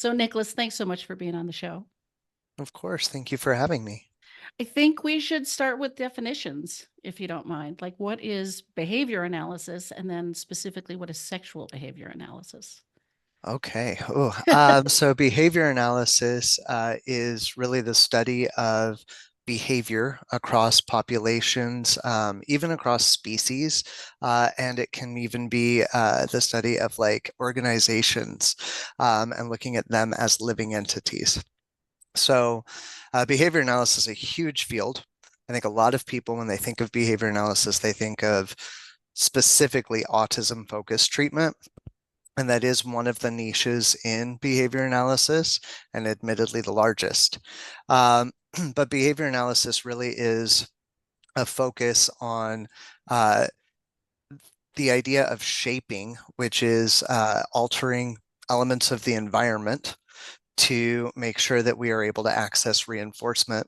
So, Nicholas, thanks so much for being on the show. Of course. Thank you for having me. I think we should start with definitions, if you don't mind. Like, what is behavior analysis? And then specifically, what is sexual behavior analysis? Okay. So behavior analysis is really the study of behavior across populations, even across species, and it can even be the study of like organizations and looking at them as living entities. So behavior analysis is a huge field. I think a lot of people, when they think of behavior analysis, they think of specifically autism focused treatment. And that is one of the niches in behavior analysis, and admittedly the largest. Um, but behavior analysis really is a focus on uh, the idea of shaping, which is altering elements of the environment to make sure that we are able to access reinforcement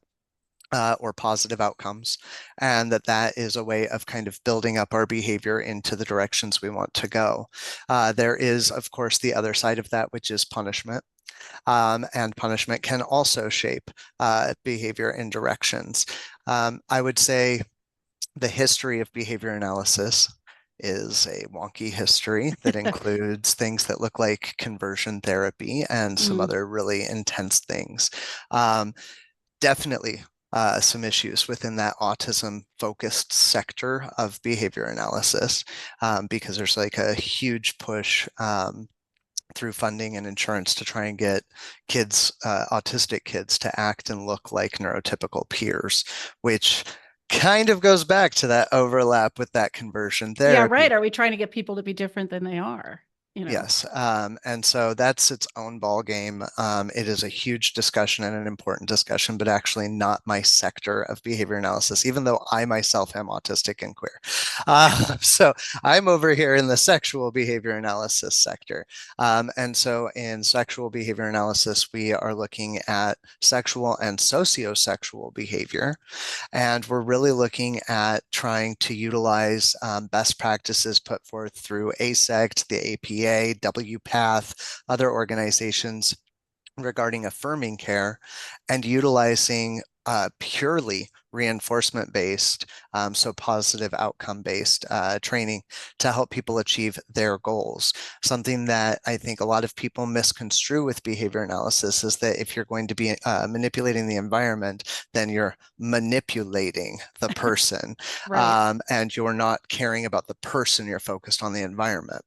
or positive outcomes, and that is a way of kind of building up our behavior into the directions we want to go. There is, of course, the other side of that, which is punishment. And punishment can also shape behavior in directions. I would say the history of behavior analysis is a wonky history that includes things that look like conversion therapy and some Mm, other really intense things. Um, Definitely some issues within that autism focused sector of behavior analysis because there's like a huge push through funding and insurance to try and get kids, autistic kids, to act and look like neurotypical peers, which kind of goes back to that overlap with that conversion yeah, therapy. right. Are we trying to get people to be different than they are? You know? Yes, and so that's its own ball game. It is a huge discussion and an important discussion, but actually not my sector of behavior analysis, even though I myself am autistic and queer. So I'm over here in the sexual behavior analysis sector. And so in sexual behavior analysis, we are looking at sexual and sociosexual behavior. And we're really looking at trying to utilize best practices put forth through ASECT, the APA, WPATH, other organizations regarding affirming care, and utilizing purely reinforcement based, so positive outcome based training to help people achieve their goals. Something that I think a lot of people misconstrue with behavior analysis is that if you're going to be manipulating the environment, then you're manipulating the person, Right. and you're not caring about the person, you're focused on the environment.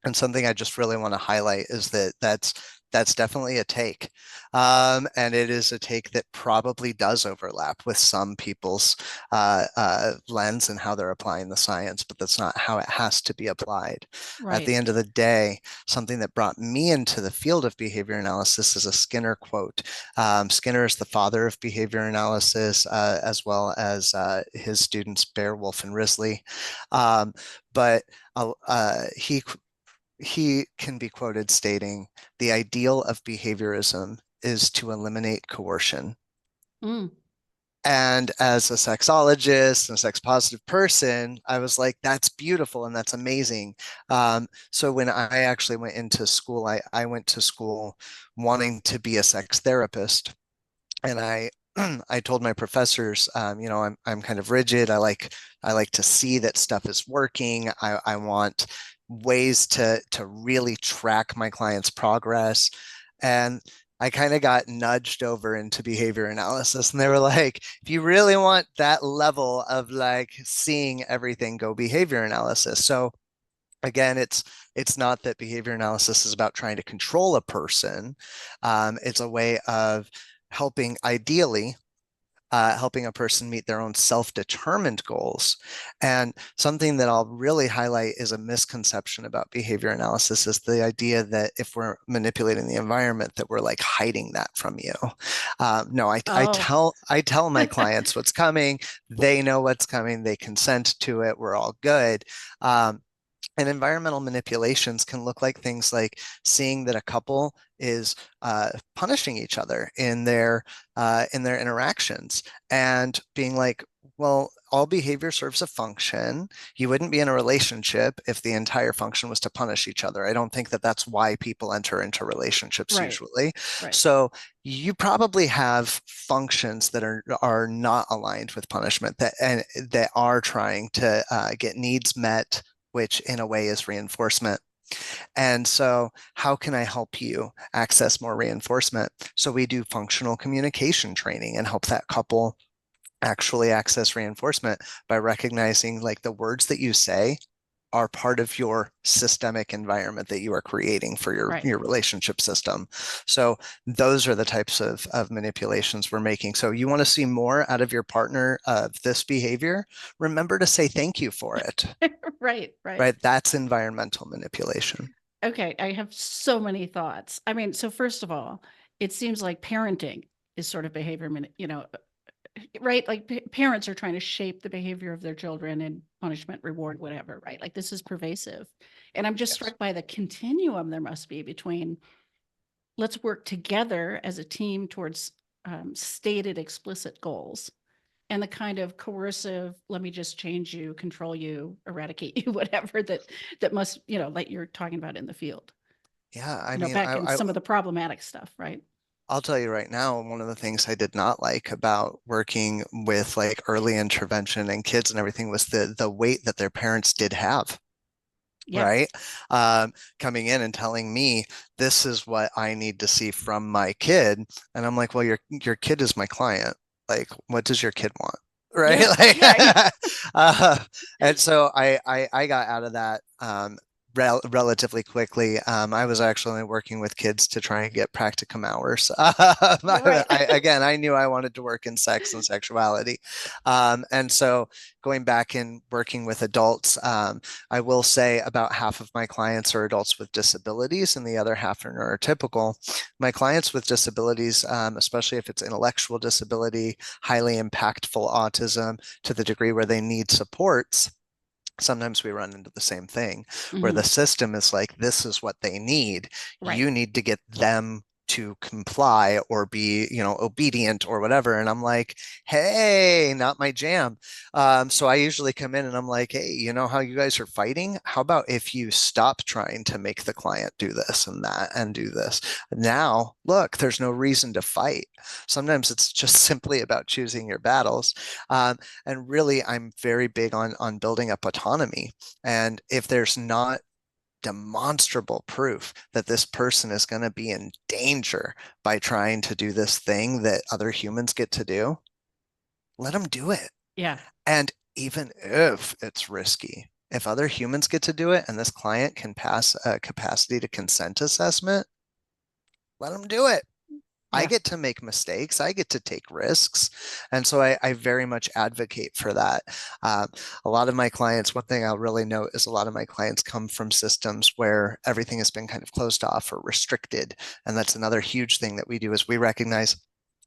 And something I just really want to highlight is that that's definitely a take. And it is a take that probably does overlap with some people's lens and how they're applying the science, but that's not how it has to be applied. At Right. the end of the day, something that brought me into the field of behavior analysis is a Skinner quote. Skinner is the father of behavior analysis, as well as his students Bear, Wolf, and Risley. But he can be quoted stating, the ideal of behaviorism is to eliminate coercion. Mm, And as a sexologist and a sex positive person, I was like, that's beautiful and that's amazing. So when I actually went into school, I went to school wanting to be a sex therapist. And I told my professors, I'm kind of rigid. I like to see that stuff is working. I want ways to really track my clients' progress. And I kind of got nudged over into behavior analysis. And they were like, if you really want that level of like seeing everything, go behavior analysis. So again, it's not that behavior analysis is about trying to control a person. It's a way of helping, ideally, helping a person meet their own self-determined goals. And something that I'll really highlight is a misconception about behavior analysis is the idea that if we're manipulating the environment, that we're like hiding that from you. No, oh, I tell my clients what's coming. They know what's coming. They consent to it. We're all good. And environmental manipulations can look like things like seeing that a couple is punishing each other in their interactions, and being like, well, all behavior serves a function. You wouldn't be in a relationship if the entire function was to punish each other. I don't think that that's why people enter into relationships Right. usually. Right. So you probably have functions that are not aligned with punishment that are trying to get needs met, which in a way is reinforcement. And so, how can I help you access more reinforcement? So, we do functional communication training and help that couple actually access reinforcement by recognizing like the words that you say are part of your systemic environment that you are creating for Right. your relationship system. So those are the types of manipulations we're making. So you want to see more out of your partner of this behavior, remember to say thank you for it, Right. Right. right? That's environmental manipulation. Okay. I have so many thoughts. I mean, so first of all, it seems like parenting is sort of behavior, right? Like parents are trying to shape the behavior of their children and punishment, reward, whatever, right? Like this is pervasive. And I'm just Yes. struck by the continuum there must be between let's work together as a team towards stated explicit goals and the kind of coercive, let me just change you, control you, eradicate you, whatever that must, like you're talking about in the field, Yeah, I mean, back in some of the problematic stuff, right? I'll tell you right now, one of the things I did not like about working with like early intervention and kids and everything was the weight that their parents did have, right? Yes. Coming in and telling me this is what I need to see from my kid, and I'm like, well, your kid is my client. Like, what does your kid want? Right? Yeah. Like, Yeah. Yeah. uh, and so I got out of that relatively quickly. I was actually working with kids to try and get practicum hours. Right. Again, I knew I wanted to work in sex and sexuality. And so going back and working with adults, I will say about half of my clients are adults with disabilities and the other half are neurotypical. My clients with disabilities, especially if it's intellectual disability, highly impactful autism to the degree where they need supports, sometimes we run into the same thing where the Mhm. system is like, this is what they need. Right. You need to get them to comply or be, obedient or whatever. And I'm like, hey, not my jam. So I usually come in and I'm like, hey, you know how you guys are fighting? How about if you stop trying to make the client do this and that and do this? Now, look, there's no reason to fight. Sometimes it's just simply about choosing your battles. And really, I'm very big on building up autonomy. And if there's not demonstrable proof that this person is going to be in danger by trying to do this thing that other humans get to do, let them do it. Yeah. And even if it's risky, if other humans get to do it and this client can pass a capacity to consent assessment, let them do it. I Yeah. get to make mistakes. I get to take risks. And so I very much advocate for that. Um, a lot of my clients, one thing I'll really note is a lot of my clients come from systems where everything has been kind of closed off or restricted. And that's another huge thing that we do is we recognize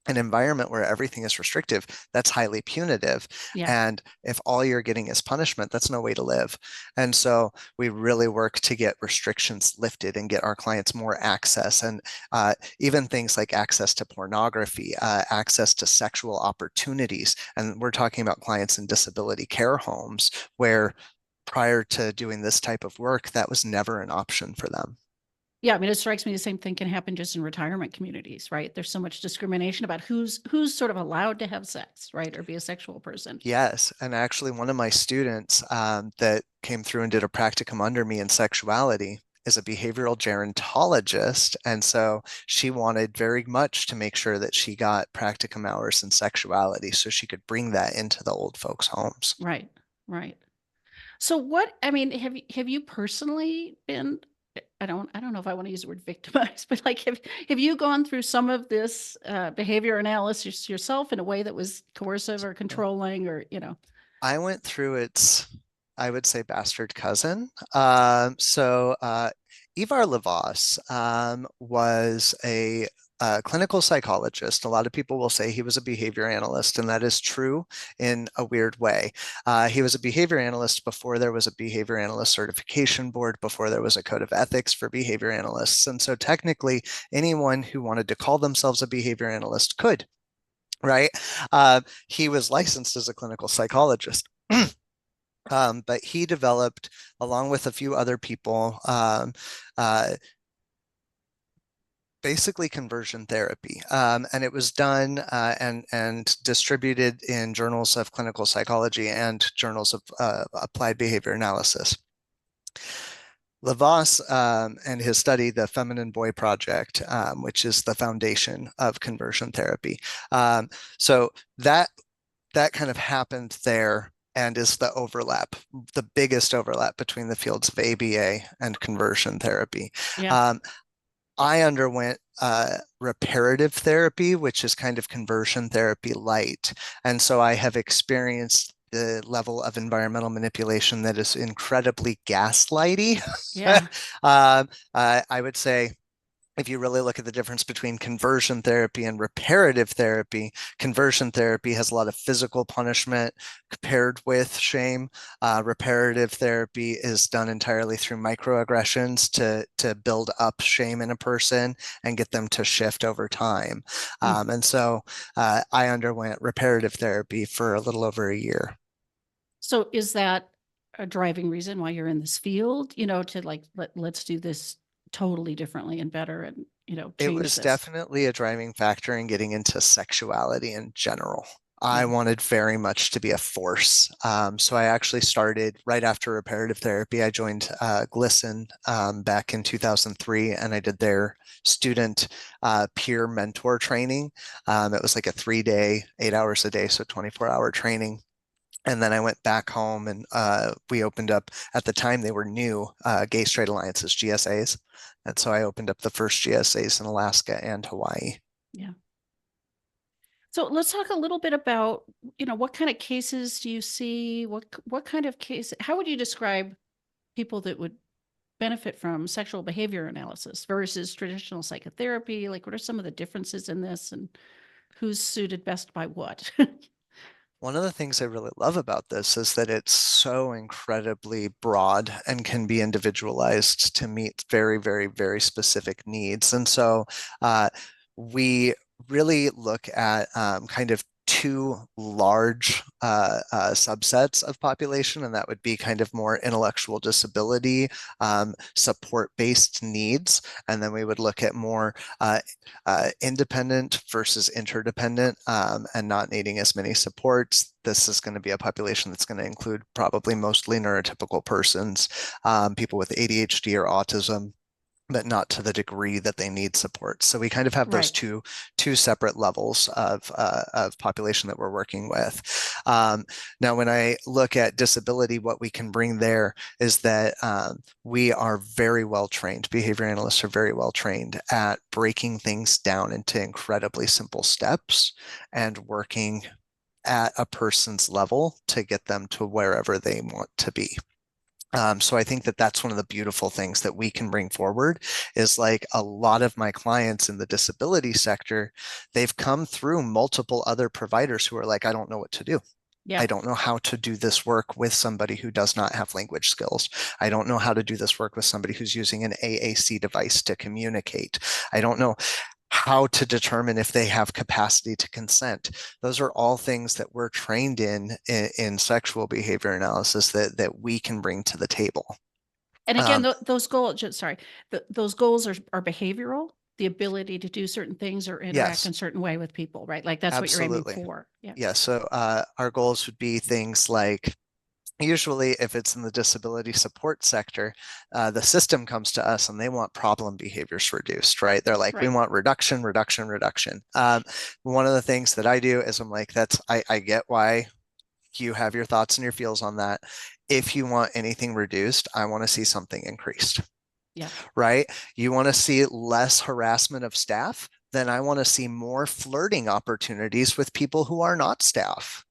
an environment where everything is restrictive, that's highly punitive. Yeah. And if all you're getting is punishment, that's no way to live. And so we really work to get restrictions lifted and get our clients more access. And even things like access to pornography, access to sexual opportunities. And we're talking about clients in disability care homes where prior to doing this type of work, that was never an option for them. Yeah, I mean, it strikes me the same thing can happen just in retirement communities, right? There's so much discrimination about who's sort of allowed to have sex, right, or be a sexual person. Yes, and actually, one of my students that came through and did a practicum under me in sexuality is a behavioral gerontologist, and so she wanted very much to make sure that she got practicum hours in sexuality so she could bring that into the old folks' homes. Right, right. So what, I mean, have you personally been, I don't know if I want to use the word victimized, but like have you gone through some of this behavior analysis yourself in a way that was coercive or controlling or, I went through its, I would say, bastard cousin. Ivar Levos was a clinical psychologist. A lot of people will say he was a behavior analyst, and that is true in a weird way. He was a behavior analyst before there was a behavior analyst certification board, before there was a code of ethics for behavior analysts. And so technically, anyone who wanted to call themselves a behavior analyst could. right? He was licensed as a clinical psychologist. But he developed, along with a few other people, uh, basically conversion therapy. And it was done and distributed in journals of clinical psychology and journals of applied behavior analysis. Lavasse and his study, the Feminine Boy Project, which is the foundation of conversion therapy. So that kind of happened there and is the overlap, the biggest overlap between the fields of ABA and conversion therapy. Yeah. Um, I underwent reparative therapy, which is kind of conversion therapy light. And so I have experienced the level of environmental manipulation that is incredibly gaslighty. Yeah. I would say if you really look at the difference between conversion therapy and reparative therapy, conversion therapy has a lot of physical punishment paired with shame. Reparative therapy is done entirely through microaggressions to build up shame in a person and get them to shift over time. Mm. And so I underwent reparative therapy for a little over a year. So is that a driving reason why you're in this field, to like, let's do this totally differently and better and, It change was this? definitely a driving factor in getting into sexuality in general. I Yeah. wanted very much to be a force. So I actually started right after reparative therapy. I joined GLSEN back in 2003, and I did their student peer mentor training. It was like a 3 day, 8 hours a day, so 24-hour training. And then I went back home and we opened up, at the time they were new, Gay Straight Alliances, GSAs. And so I opened up the first GSAs in Alaska and Hawaii. Yeah. So let's talk a little bit about, what kind of cases do you see? What kind of case, how would you describe people that would benefit from sexual behavior analysis versus traditional psychotherapy? Like, what are some of the differences in this and who's suited best by what? One of the things I really love about this is that it's so incredibly broad and can be individualized to meet very, very, very specific needs. And so we really look at kind of two large subsets of population, and that would be kind of more intellectual disability, support-based needs, and then we would look at more independent versus interdependent and not needing as many supports. This is going to be a population that's going to include probably mostly neurotypical persons, people with ADHD or autism, but not to the degree that they need support. So we kind of have those Right. two separate levels of population that we're working with. Now, when I look at disability, what we can bring there is that we are very well trained. Behavior analysts are very well trained at breaking things down into incredibly simple steps and working at a person's level to get them to wherever they want to be. So I think that that's one of the beautiful things that we can bring forward is like a lot of my clients in the disability sector, they've come through multiple other providers who are like, I don't know what to do. Yeah. I don't know how to do this work with somebody who does not have language skills. I don't know how to do this work with somebody who's using an AAC device to communicate. I don't know how to determine if they have capacity to consent. Those are all things that we're trained in sexual behavior analysis that we can bring to the table. And again, Um, those goals, sorry, those goals are behavioral, the ability to do certain things or interact yes, in a certain way with people, right? Like that's what you're aiming absolutely. for. Yeah. Yeah, so our goals would be things like usually if it's in the disability support sector, the system comes to us and they want problem behaviors reduced, right? They're like, we Right. want reduction, reduction, reduction. One of the things that I do is I'm like, I get why you have your thoughts and your feels on that. If you want anything reduced, I want to see something increased, Yeah. right? You want to see less harassment of staff, then I want to see more flirting opportunities with people who are not staff,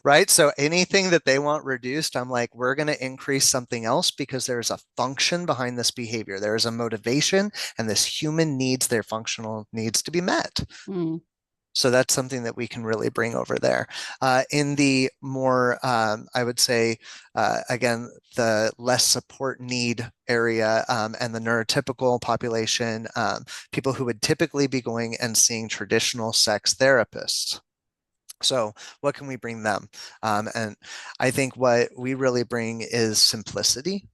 right? So anything that they want reduced, I'm like, we're going to increase something else because there's a function behind this behavior. There is a motivation, and this human needs their functional needs to be met. Mm. So that's something that we can really bring over there. In the more, I would say, again, the less support need area and the neurotypical population, people who would typically be going and seeing traditional sex therapists. So what can we bring them? And I think what we really bring is simplicity.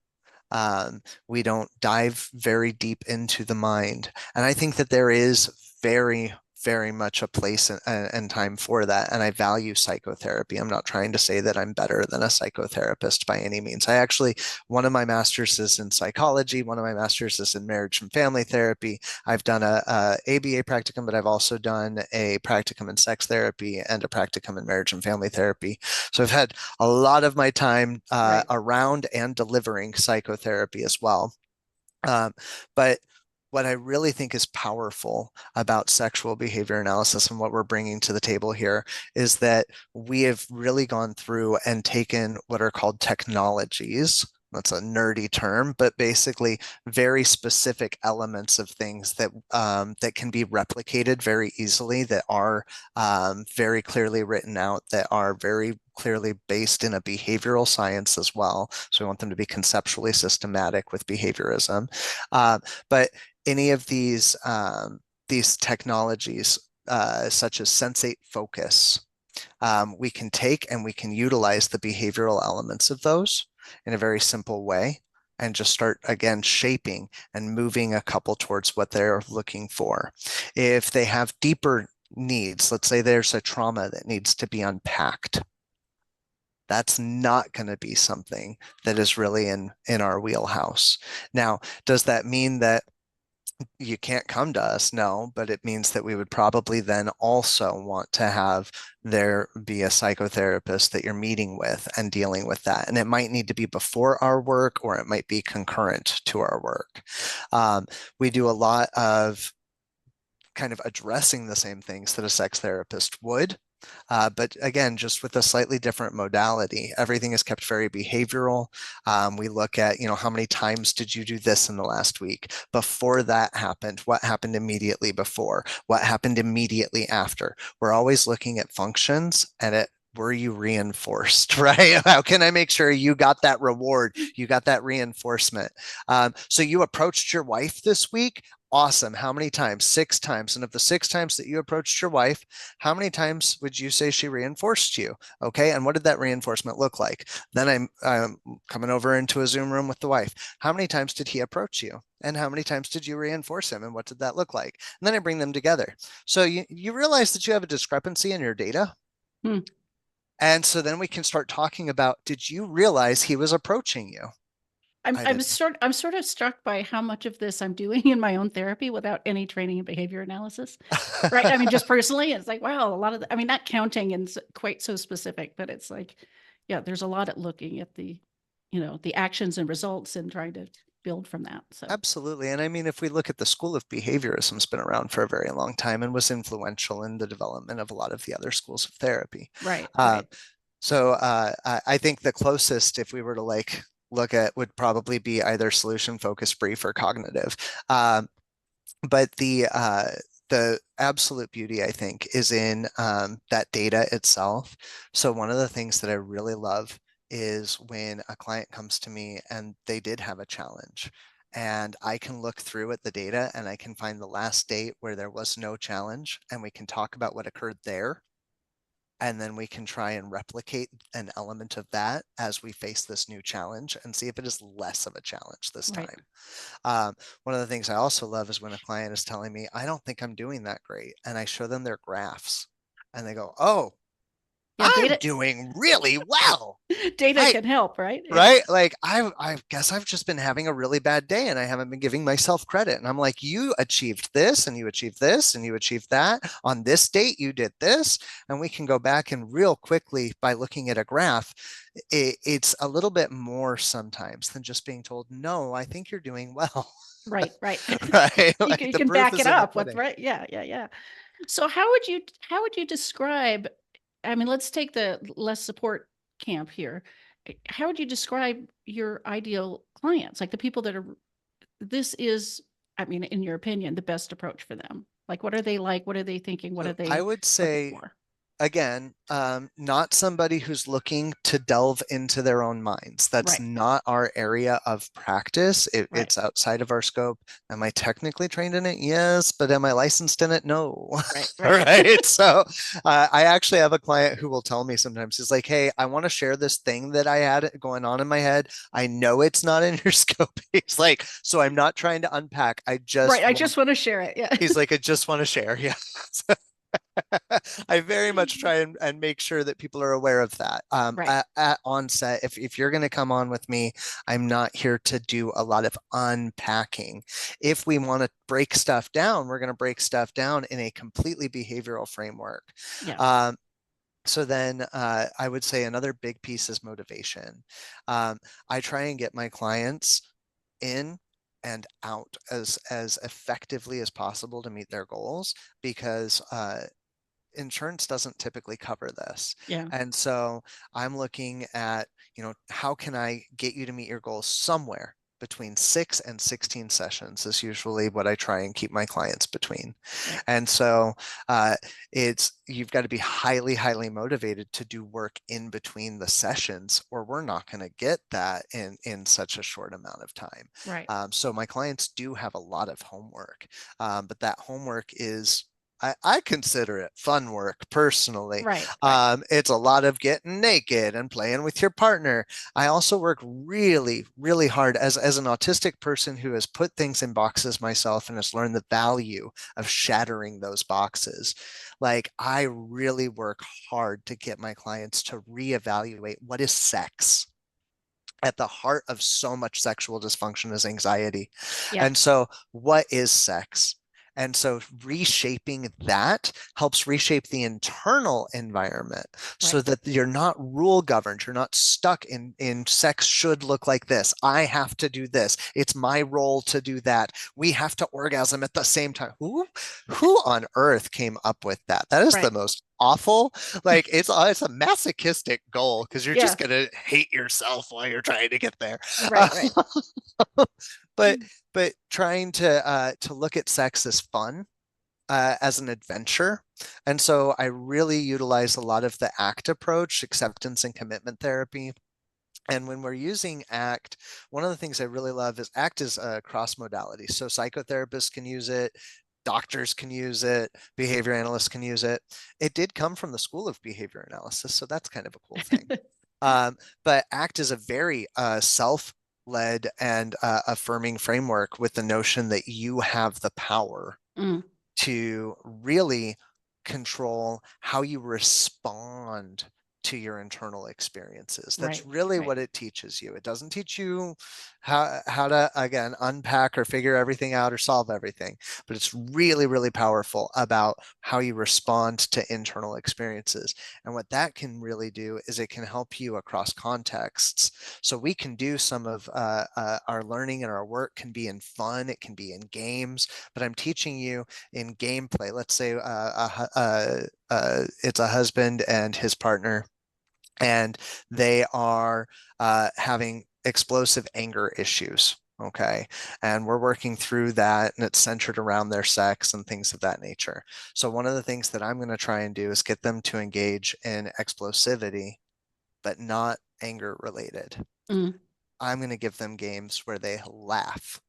We don't dive very deep into the mind. And I think that there is very, very much a place and time for that. And I value psychotherapy. I'm not trying to say that I'm better than a psychotherapist by any means. I actually, one of my masters is in psychology, one of my masters is in marriage and family therapy. I've done a ABA practicum, but I've also done a practicum in sex therapy and a practicum in marriage and family therapy. So I've had a lot of my time Right. around and delivering psychotherapy as well. Um, but what I really think is powerful about sexual behavior analysis and what we're bringing to the table here is that we have really gone through and taken what are called technologies. That's a nerdy term, but basically very specific elements of things that can be replicated very easily, that are very clearly written out, that are very clearly based in a behavioral science as well. So we want them to be conceptually systematic with behaviorism. But any of these technologies, such as sensate focus, we can take and we can utilize the behavioral elements of those in a very simple way and just start again shaping and moving a couple towards what they're looking for. If they have deeper needs, let's say there's a trauma that needs to be unpacked, that's not going to be something that is really in our wheelhouse. Now, does that mean that you can't come to us? No, but it means that we would probably then also want to have there be a psychotherapist that you're meeting with and dealing with that. And it might need to be before our work, or it might be concurrent to our work. Um, we do a lot of kind of addressing the same things that a sex therapist would. But again, just with a slightly different modality. Everything is kept very behavioral. We look at, how many times did you do this in the last week? Before that happened, what happened immediately before? What happened immediately after? We're always looking at functions and at were you reinforced, right? How can I make sure you got that reward? You got that reinforcement. So you approached your wife this week. Awesome. How many times? 6 times. And of the 6 times that you approached your wife, how many times would you say she reinforced you? Okay. And what did that reinforcement look like? Then I'm coming over into a Zoom room with the wife. How many times did he approach you? And how many times did you reinforce him? And what did that look like? And then I bring them together. So you realize that you have a discrepancy in your data. Hmm. And so then we can start talking about, did you realize he was approaching you? I'm I I'm didn't. sort I'm sort of struck by how much of this I'm doing in my own therapy without any training in behavior analysis. Right. I mean, just personally, it's like, wow, a lot of I mean, not counting and quite so specific, but it's like, yeah, there's a lot at looking at the actions and results and trying to build from that. So, Absolutely. And I mean, if we look at the school of behaviorism, has been around for a very long time and was influential in the development of a lot of the other schools of therapy. right, Uh, right, I think the closest, if we were to like look at, would probably be either solution focused, brief, or cognitive. But the absolute beauty, I think, is in that data itself. So one of the things that I really love is when a client comes to me and they did have a challenge. And I can look through at the data and I can find the last date where there was no challenge, and we can talk about what occurred there. And then we can try and replicate an element of that as we face this new challenge and see if it is less of a challenge this right. time. One of the things I also love is when a client is telling me, I don't think I'm doing that great. And I show them their graphs and they go, oh, Yeah, I'm doing really well. data I, can help, right? Yeah. right? Like I guess I've just been having a really bad day and I haven't been giving myself credit. And I'm like, you achieved this and you achieved this and you achieved that. On this date, you did this. And we can go back and real quickly by looking at a graph, it's a little bit more sometimes than just being told, no, I think you're doing well. Right, right. Right? You Like can, you the can proof back is it in the up with, pudding. right? Yeah, yeah, yeah. So how would you describe, I mean, let's take the less support camp here. How would you describe your ideal clients? Like the people that are this is, I mean, in your opinion, the best approach for them? Like what are they like? What are they thinking? What So are I they would looking say for? again, not somebody who's looking to delve into their own minds. That's Right, not our area of practice. right, It's outside of our scope. Am I technically trained in it? Yes, but am I licensed in it? No. right, All right. right. So I actually have a client who will tell me sometimes, he's like, hey, I want to share this thing that I had going on in my head. I know it's not in your scope. He's like, so I'm not trying to unpack. I Right. just I want, just want to share it. Yeah. he's like, I just want to share. Yeah. I very much try and make sure that people are aware of that. Right. At onset, if you're going to come on with me, I'm not here to do a lot of unpacking. If we want to break stuff down, we're going to break stuff down in a completely behavioral framework. Yeah. Um, so then I would say another big piece is motivation. I try and get my clients in and out as effectively as possible to meet their goals because insurance doesn't typically cover this. Yeah. And so I'm looking at, how can I get you to meet your goals somewhere between 6 and 16 sessions is usually what I try and keep my clients between. Right. And so uh, you've got to be highly, highly motivated to do work in between the sessions, or we're not going to get that in such a short amount of time. Right. So my clients do have a lot of homework, but that homework is I consider it fun work personally. Right. Right. It's a lot of getting naked and playing with your partner. I also work really, really hard as an autistic person who has put things in boxes myself and has learned the value of shattering those boxes. Like I really work hard to get my clients to reevaluate what is sex. At the heart of so much sexual dysfunction is anxiety. Yeah. And so, what is sex? And so, reshaping that helps reshape the internal environment Right. so that you're not rule governed. You're not stuck in sex should look like this. I have to do this. It's my role to do that. We have to orgasm at the same time. Who on earth came up with that? That is the Right. most awful. Like it's a masochistic goal because you're just Yeah. gonna hate yourself while you're trying to get there. Right. Right. but but trying to look at sex as fun, as an adventure. And so I really utilize a lot of the ACT approach, acceptance and commitment therapy. And when we're using ACT, one of the things I really love is ACT is a cross modality. So psychotherapists can use it, doctors can use it, behavior analysts can use it. It did come from the School of Behavior Analysis, so that's kind of a cool thing. But ACT is a very self-led and affirming framework with the notion that you have the power Mm. to really control how you respond to your internal experiences. That's Right. really Right. what it teaches you. It doesn't teach you how to again unpack or figure everything out or solve everything, but it's really, really powerful about how you respond to internal experiences. And what that can really do is it can help you across contexts. So we can do some of our learning and our work can be in fun, it can be in games, but I'm teaching you in gameplay. Let's say it's a husband and his partner, and they are having explosive anger issues. Okay. And we're working through that, and it's centered around their sex and things of that nature. So, one of the things that I'm going to try and do is get them to engage in explosivity, but not anger related. Mm. I'm going to give them games where they laugh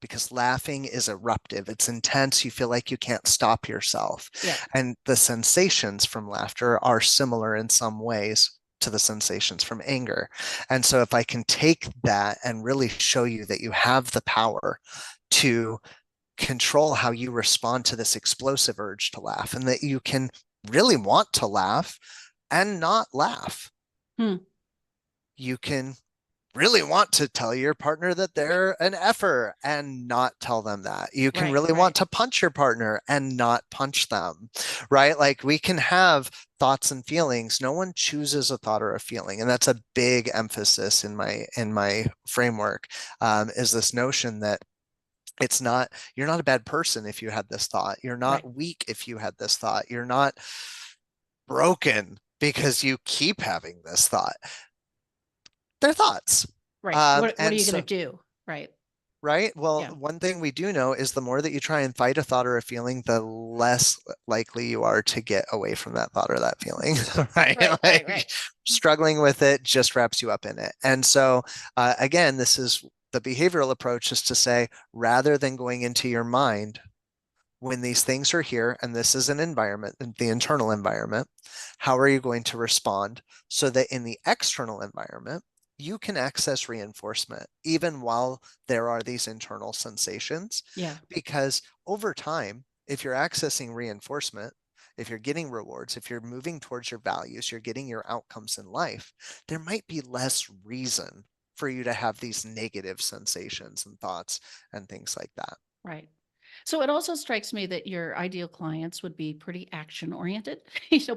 because laughing is eruptive. It's intense. You feel like you can't stop yourself. Yeah. And the sensations from laughter are similar in some ways to the sensations from anger. And so, if I can take that and really show you that you have the power to control how you respond to this explosive urge to laugh, and that you can really want to laugh and not laugh, Hmm. you can really want to tell your partner that they're an effer and not tell them that. You can Right. really want Right. to punch your partner and not punch them, right? Like we can have thoughts and feelings. No one chooses a thought or a feeling, and that's a big emphasis in my framework. Is this notion that it's not you're not a bad person if you had this thought. You're Right. not weak if you had this thought. You're not broken because you keep having this thought. They're thoughts. Right. What are And you going so to do? Right. right? Well, Yeah. one thing we do know is the more that you try and fight a thought or a feeling, the less likely you are to get away from that thought or that feeling, right? Right, right, Like right. struggling with it just wraps you up in it. And so, again, this is the behavioral approach is to say, rather than going into your mind, when these things are here and this is an environment, the internal environment, how are you going to respond so that in the external environment, you can access reinforcement even while there are these internal sensations? Yeah. Because over time, if you're accessing reinforcement, if you're getting rewards, if you're moving towards your values, you're getting your outcomes in life, there might be less reason for you to have these negative sensations and thoughts and things like that. Right. So it also strikes me that your ideal clients would be pretty action oriented.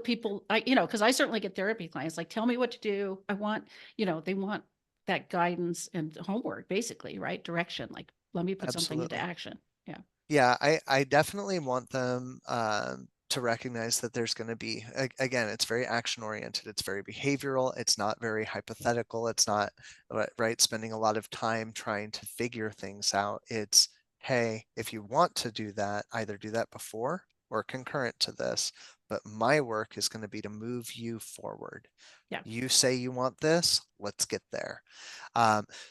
People, because I certainly get therapy clients like, tell me what to do. I want, they want that guidance and homework, basically, right? Direction. Like, let me put something into Absolutely. action. Yeah. Yeah, I definitely want them to recognize that there's going to be, again, it's very action oriented, it's very behavioral, it's not very hypothetical, it's not, right, spending a lot of time trying to figure things out. It's, hey, if you want to do that, either do that before or concurrent to this, but my work is going to be to move you forward. Yeah. You say you want this, let's get there.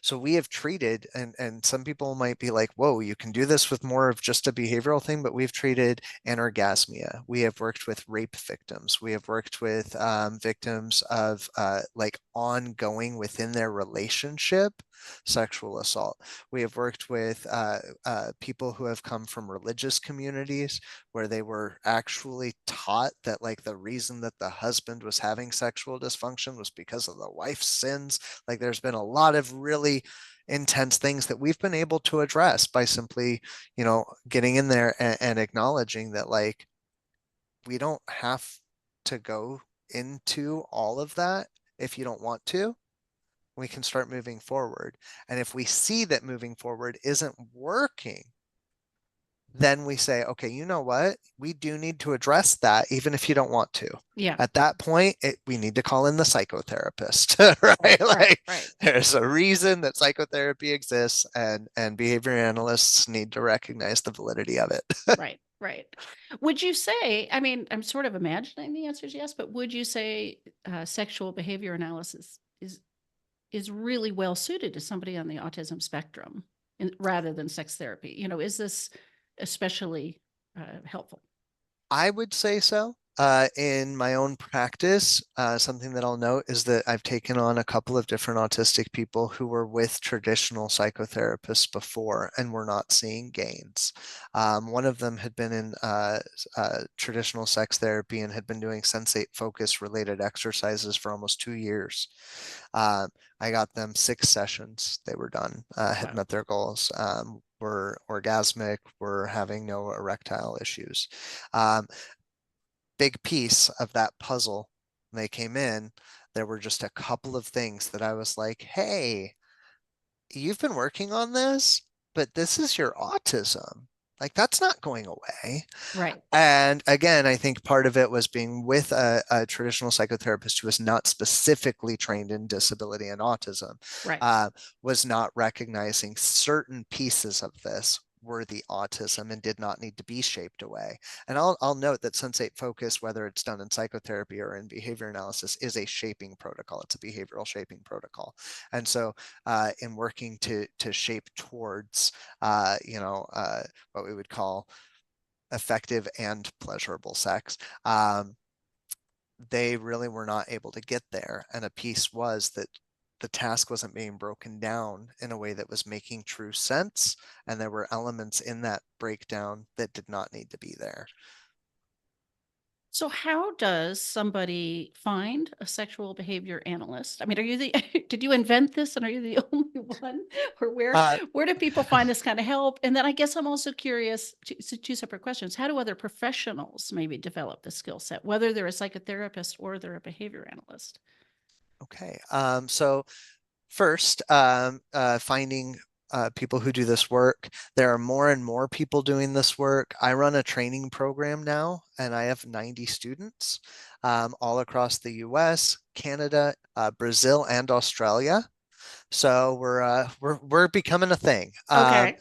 So we have treated, and some people might be like, whoa, you can do this with more of just a behavioral thing, but we've treated anorgasmia. We have worked with rape victims. We have worked with victims of like ongoing within their relationship sexual assault. We have worked with people who have come from religious communities where they were actually taught that like the reason that the husband was having sexual dysfunction was because of the wife's sins. Like there's been a lot of really intense things that we've been able to address by simply, getting in there and acknowledging that like we don't have to go into all of that if you don't want to. We can start moving forward. And if we see that moving forward isn't working, then we say, okay, you know what? We do need to address that, even if you don't want to. Yeah. At that point, we need to call in the psychotherapist, right? Right. Right. Like, Right. there's a reason that psychotherapy exists, and behavior analysts need to recognize the validity of it. Right. Right. Would you say, I mean, I'm sort of imagining the answer is yes, but would you say sexual behavior analysis is really well suited to somebody on the autism spectrum rather than sex therapy? Is this especially helpful? I would say so. In my own practice, something that I'll note is that I've taken on a couple of different autistic people who were with traditional psychotherapists before and were not seeing gains. One of them had been in traditional sex therapy and had been doing sensate focus related exercises for almost 2 years. Uh, I got them 6 sessions. They were done, had Wow. met their goals, were orgasmic, were having no erectile issues. Um, Big piece of that puzzle when they came in, there were just a couple of things that I was like, hey, you've been working on this, but this is your autism. Like, that's not going away. Right. And again, I think part of it was being with a traditional psychotherapist who was not specifically trained in disability and autism, Right. uh, was not recognizing certain pieces of this were the autism and did not need to be shaped away. And I'll note that sensate focus, whether it's done in psychotherapy or in behavior analysis, is a shaping protocol. It's a behavioral shaping protocol. And so in working to shape towards, what we would call effective and pleasurable sex, they really were not able to get there. And a piece was that the task wasn't being broken down in a way that was making true sense. And there were elements in that breakdown that did not need to be there. So how does somebody find a sexual behavior analyst? I mean, did you invent this and are you the only one? Or Uh, where do people find this kind of help? And then I guess I'm also curious, two separate questions. How do other professionals maybe develop the skill set, whether they're a psychotherapist or they're a behavior analyst? okay. So first, finding people who do this work. There are more and more people doing this work. I run a training program now, and I have 90 students all across the US, Canada, Brazil, and Australia. So we're becoming a thing. Okay.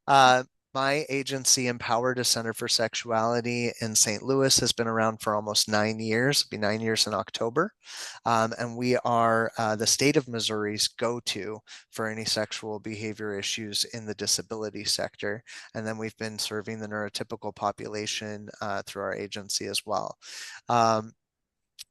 Uh, my agency, Empowered, a Center for Sexuality in St. Louis, has been around for almost 9 years. It'll be 9 years in October, and we are the state of Missouri's go-to for any sexual behavior issues in the disability sector. And then we've been serving the neurotypical population through our agency as well.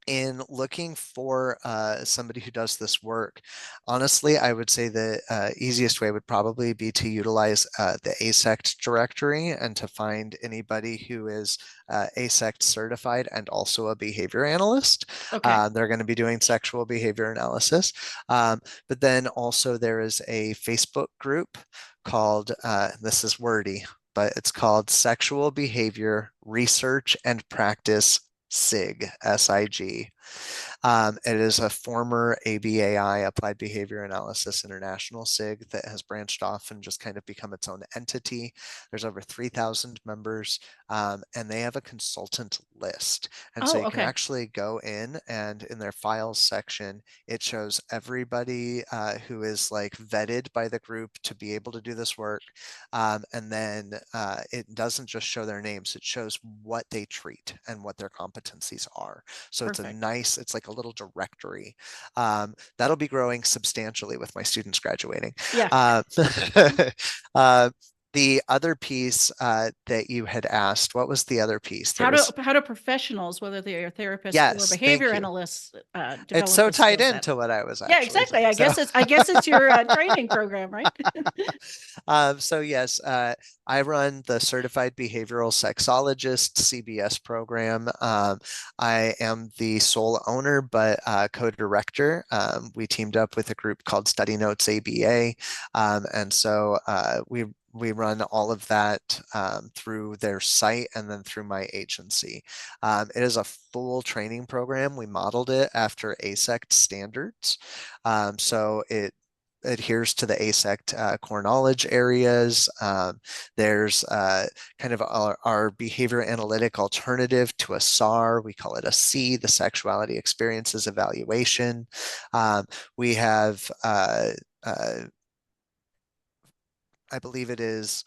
In looking for somebody who does this work, honestly, I would say the easiest way would probably be to utilize the ASECT directory and to find anybody who is ASECT certified and also a behavior analyst. Okay. They're going to be doing sexual behavior analysis. But then also there is a Facebook group called, this is wordy, but it's called Sexual Behavior Research and Practice SIG, SIG. It is a former ABAI, Applied Behavior Analysis International SIG, that has branched off and just kind of become its own entity. There's over 3,000 members, and they have a consultant list. And so Oh, you can okay. actually go in, and in their files section, it shows everybody who is like vetted by the group to be able to do this work. And then it doesn't just show their names, it shows what they treat and what their competencies are. So it's a Perfect. nice, it's like a little directory. That'll be growing substantially with my students graduating. Yeah. Uh, the other piece that you had asked, what was the other piece? There was, How do professionals, whether they are therapists or yes, behavior thank you. analysts, It's develop so the tied skill set? into what I was Yeah, actually exactly. saying. So I guess it's your training program, right? So yes, I run the Certified Behavioral Sexologist CBS program. I am the sole owner, but co-director. We teamed up with a group called Study Notes ABA, and so we run all of that through their site and then through my agency. It is a full training program. We modeled it after ASECT standards, so it adheres to the ASECT core knowledge areas. There's kind of our behavior analytic alternative to a SAR. We call it a C, the Sexuality Experiences Evaluation. We have I believe it is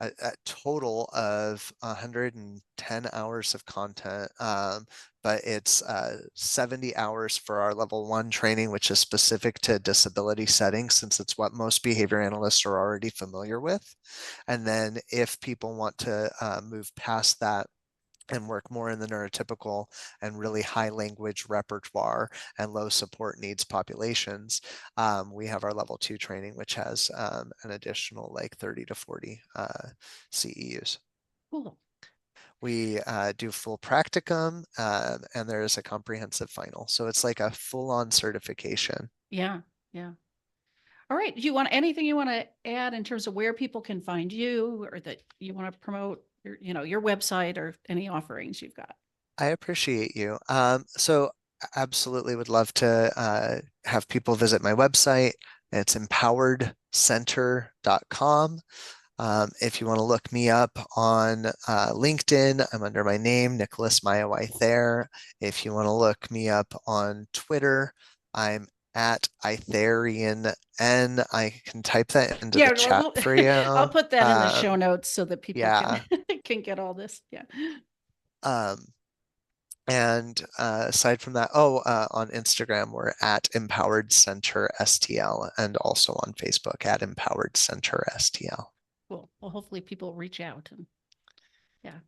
a total of 110 hours of content, but it's 70 hours for our level 1 training, which is specific to disability settings, since it's what most behavior analysts are already familiar with. And then if people want to move past that and work more in the neurotypical and really high language repertoire and low support needs populations, we have our level 2 training, which has an additional like 30 to 40 CEUs. Cool. We do full practicum, and there is a comprehensive final. So it's like a full-on certification. Yeah. Yeah. All right. Do you want anything you want to add in terms of where people can find you, or that you want to promote your, your website or any offerings you've got? I appreciate you. So absolutely would love to have people visit my website. It's empoweredcenter.com. If you want to look me up on LinkedIn, I'm under my name, Nicholas Maio-Aether. If you want to look me up on Twitter, I'm at Itherian N. I can type that into the Yeah, chat for I'll you. put that in the show notes so that people can Yeah. can get all this. Yeah. Um, and aside from that, on Instagram, we're at Empowered Center STL, and also on Facebook at Empowered Center STL. Cool. Well, hopefully people reach out and yeah.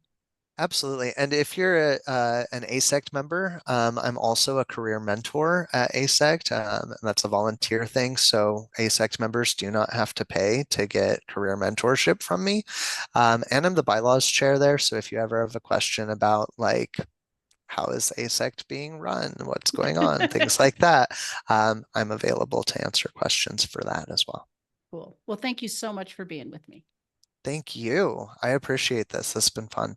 Absolutely. And if you're an ASECT member, I'm also a career mentor at ASECT. And that's a volunteer thing. So ASECT members do not have to pay to get career mentorship from me. And I'm the bylaws chair there. So if you ever have a question about like, how is ASECT being run? What's going on? Things like that. I'm available to answer questions for that as well. Cool. Well, thank you so much for being with me. Thank you. I appreciate this. This has been fun.